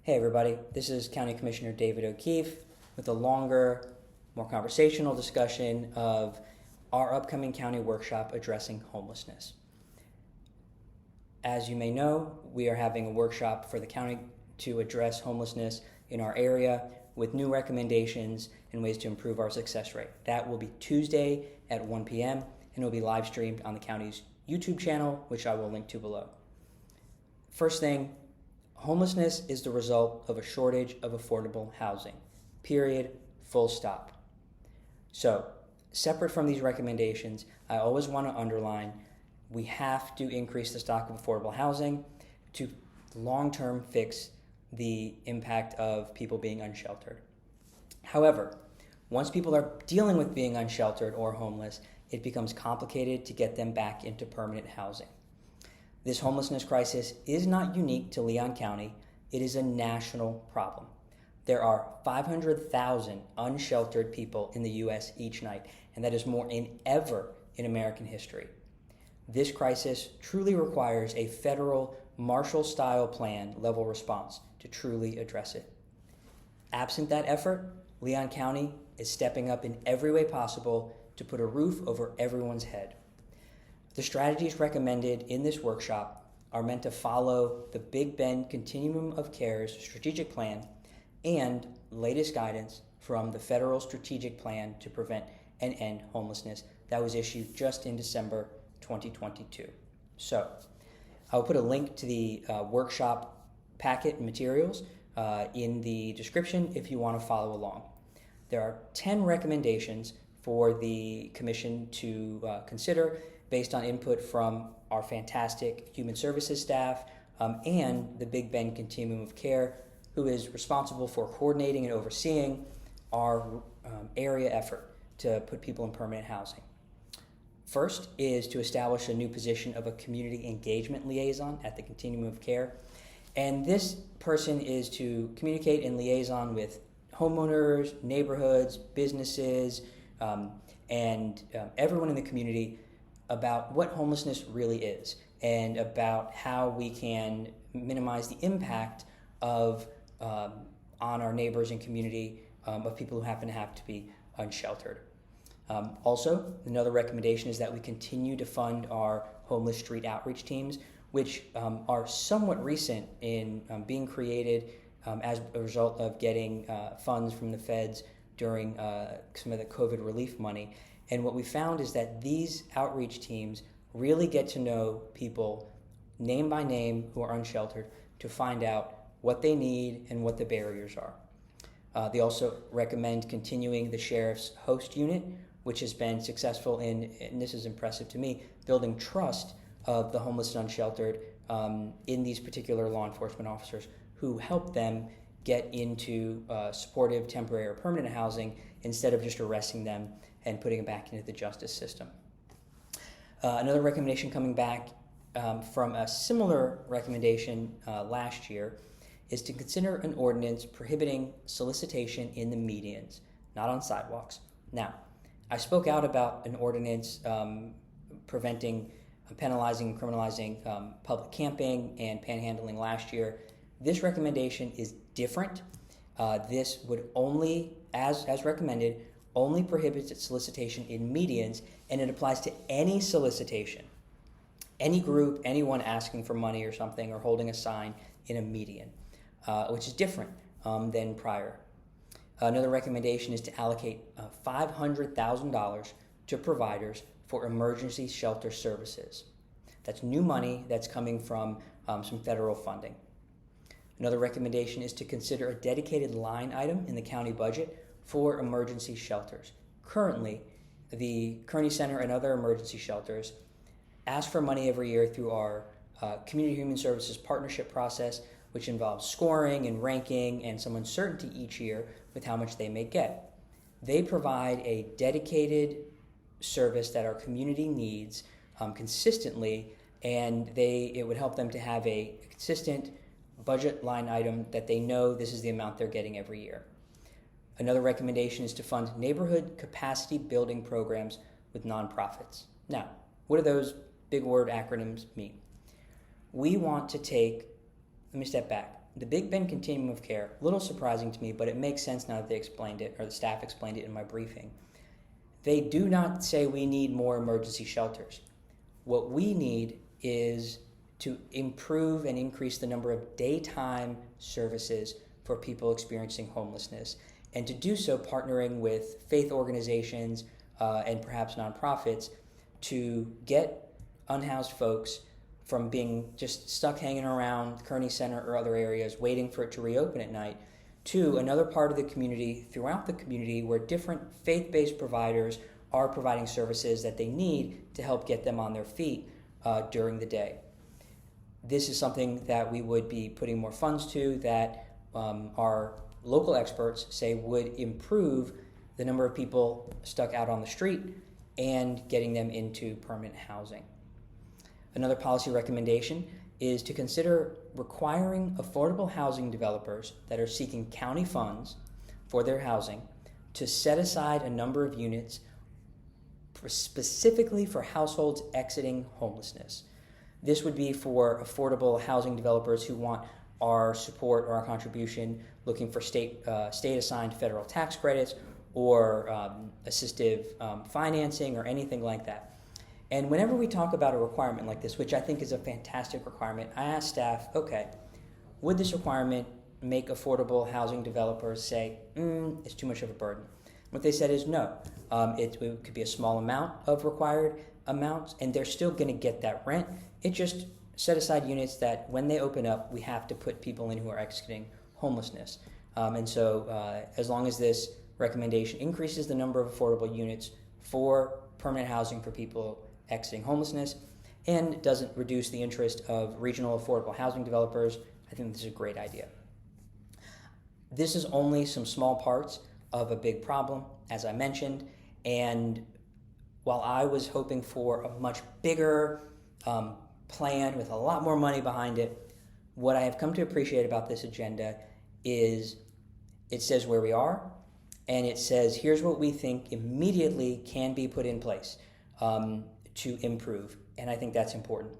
Hey everybody, this is County Commissioner David O'Keefe with a longer, more conversational discussion of our upcoming county workshop addressing homelessness. As you may know, we are having a workshop for the county to address homelessness in our area with new recommendations and ways to improve our success rate. That will be Tuesday at 1 p.m. and it will be live streamed on the county's YouTube channel, which I will link to below. First thing, homelessness is the result of a shortage of affordable housing. Period. Full stop. So, separate from these recommendations, I always want to underline we have to increase the stock of affordable housing to long-term fix the impact of people being unsheltered. However, once people are dealing with being unsheltered or homeless, it becomes complicated to get them back into permanent housing. This homelessness crisis is not unique to Leon County. It is a national problem. There are 500,000 unsheltered people in the U.S. each night, and that is more than ever in American history. This crisis truly requires a federal Marshall-style plan level response to truly address it. Absent that effort, Leon County is stepping up in every way possible to put a roof over everyone's head. The strategies recommended in this workshop are meant to follow the Big Bend Continuum of Care's strategic plan and latest guidance from the federal strategic plan to prevent and end homelessness that was issued just in December 2022. So, I'll put a link to the workshop packet and materials in the description if you want to follow along. There are 10 recommendations for the Commission to consider based on input from our fantastic human services staff and the Big Bend Continuum of Care, who is responsible for coordinating and overseeing our area effort to put people in permanent housing. First is to establish a new position of a community engagement liaison at the Continuum of Care. And this person is to communicate and liaison with homeowners, neighborhoods, businesses, and everyone in the community about what homelessness really is and about how we can minimize the impact of on our neighbors and community of people who happen to have to be unsheltered. Also, another recommendation is that we continue to fund our homeless street outreach teams, which are somewhat recent in being created as a result of getting funds from the feds during some of the COVID relief money. And what we found is that these outreach teams really get to know people name by name who are unsheltered to find out what they need and what the barriers are. They also recommend continuing the Sheriff's Host Unit, which has been successful in, and this is impressive to me, building trust of the homeless and unsheltered in these particular law enforcement officers who help them get into supportive, temporary, or permanent housing instead of just arresting them and putting them back into the justice system. Another recommendation coming back from a similar recommendation last year is to consider an ordinance prohibiting solicitation in the medians, not on sidewalks. Now, I spoke out about an ordinance preventing, penalizing, and criminalizing public camping and panhandling last year. This recommendation is different. This would only, as recommended, only prohibits solicitation in medians, and it applies to any solicitation. Any group, anyone asking for money or something or holding a sign in a median, which is different than prior. Another recommendation is to allocate $500,000 to providers for emergency shelter services. That's new money that's coming from some federal funding. Another recommendation is to consider a dedicated line item in the county budget for emergency shelters. Currently, the Kearney Center and other emergency shelters ask for money every year through our Community Human Services Partnership process, which involves scoring and ranking and some uncertainty each year with how much they may get. They provide a dedicated service that our community needs consistently, and it would help them to have a consistent budget line item that they know this is the amount they're getting every year. Another recommendation is to fund neighborhood capacity building programs with nonprofits. Now, what do those big word acronyms mean? We want to take, let me step back. the Big Bend Continuum of Care, a little surprising to me, but it makes sense now that they explained it, or the staff explained it in my briefing. They do not say we need more emergency shelters. What we need is to improve and increase the number of daytime services for people experiencing homelessness, and to do so partnering with faith organizations and perhaps nonprofits to get unhoused folks from being just stuck hanging around Kearney Center or other areas waiting for it to reopen at night to another part of the community, throughout the community, where different faith-based providers are providing services that they need to help get them on their feet during the day. This is something that we would be putting more funds to, that our local experts say would improve the number of people stuck out on the street and getting them into permanent housing. Another policy recommendation is to consider requiring affordable housing developers that are seeking county funds for their housing to set aside a number of units specifically for households exiting homelessness. This would be for affordable housing developers who want our support or our contribution, looking for state-assigned federal tax credits or assistive financing or anything like that. And whenever we talk about a requirement like this, which I think is a fantastic requirement, I ask staff, okay, would this requirement make affordable housing developers say, it's too much of a burden? What they said is no. It could be a small amount of required amounts, and they're still going to get that rent. It just set aside units that when they open up, we have to put people in who are exiting homelessness. And so as long as this recommendation increases the number of affordable units for permanent housing for people exiting homelessness and doesn't reduce the interest of regional affordable housing developers, I think this is a great idea. This is only some small parts of a big problem, as I mentioned, and while I was hoping for a much bigger plan with a lot more money behind it, what I have come to appreciate about this agenda is it says where we are, and it says here's what we think immediately can be put in place to improve, and I think that's important.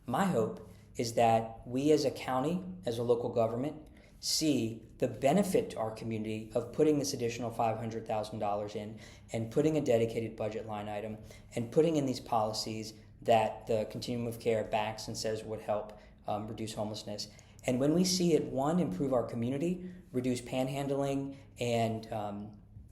My hope is that we as a county, as a local government, see the benefit to our community of putting this additional $500,000 in and putting a dedicated budget line item and putting in these policies that the continuum of care backs and says would help reduce homelessness. And when we see it, one, improve our community, reduce panhandling and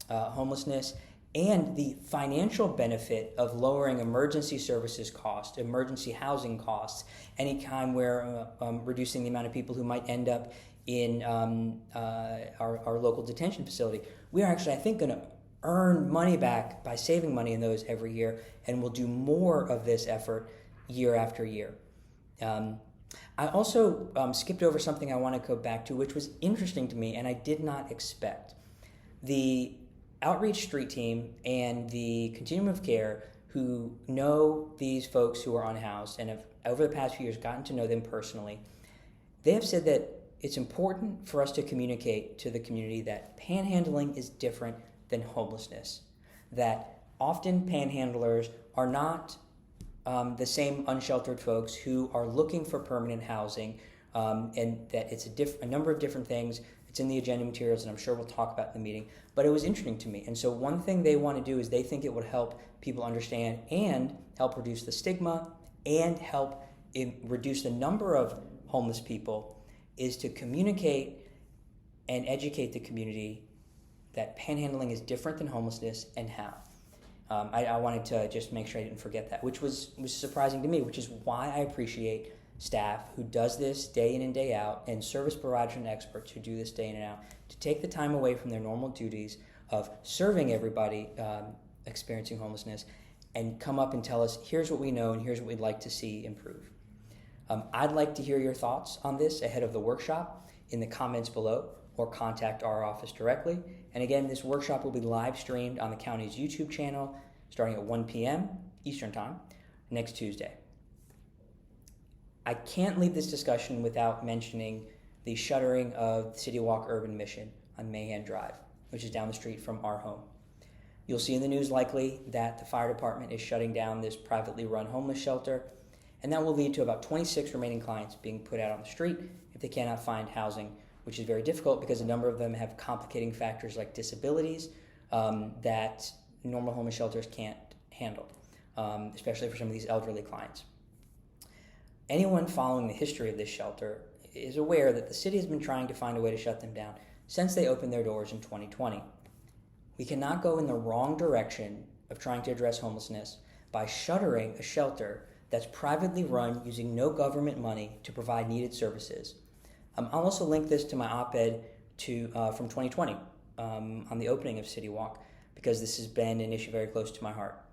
homelessness, and the financial benefit of lowering emergency services costs, emergency housing costs, any time where reducing the amount of people who might end up in our local detention facility. We are actually, I think, going to earn money back by saving money in those every year, and we'll do more of this effort year after year. I also skipped over something I want to go back to, which was interesting to me and I did not expect. The outreach street team and the continuum of care who know these folks who are unhoused and have over the past few years gotten to know them personally, they have said that it's important for us to communicate to the community that panhandling is different than homelessness, that often panhandlers are not the same unsheltered folks who are looking for permanent housing, and that it's a number of different things. It's in the agenda materials, and I'm sure we'll talk about in the meeting, but it was interesting to me. And so one thing they want to do is they think it would help people understand and help reduce the stigma and help reduce the number of homeless people is to communicate and educate the community that panhandling is different than homelessness and how. I wanted to just make sure I didn't forget that, which was surprising to me, which is why I appreciate staff who does this day in and day out and service providers and experts who do this day in and out to take the time away from their normal duties of serving everybody experiencing homelessness and come up and tell us, here's what we know and here's what we'd like to see improve. I'd like to hear your thoughts on this ahead of the workshop in the comments below or contact our office directly. And again, this workshop will be live streamed on the county's YouTube channel starting at 1 p.m. Eastern Time next Tuesday. I can't leave this discussion without mentioning the shuttering of City Walk Urban Mission on Mahan Drive, which is down the street from our home. You'll see in the news likely that the fire department is shutting down this privately run homeless shelter, and that will lead to about 26 remaining clients being put out on the street if they cannot find housing, which is very difficult because a number of them have complicating factors like disabilities that normal homeless shelters can't handle, especially for some of these elderly clients. Anyone following the history of this shelter is aware that the city has been trying to find a way to shut them down since they opened their doors in 2020. We cannot go in the wrong direction of trying to address homelessness by shuttering a shelter that's privately run using no government money to provide needed services. I'll also link this to my op-ed from 2020 on the opening of City Walk, because this has been an issue very close to my heart.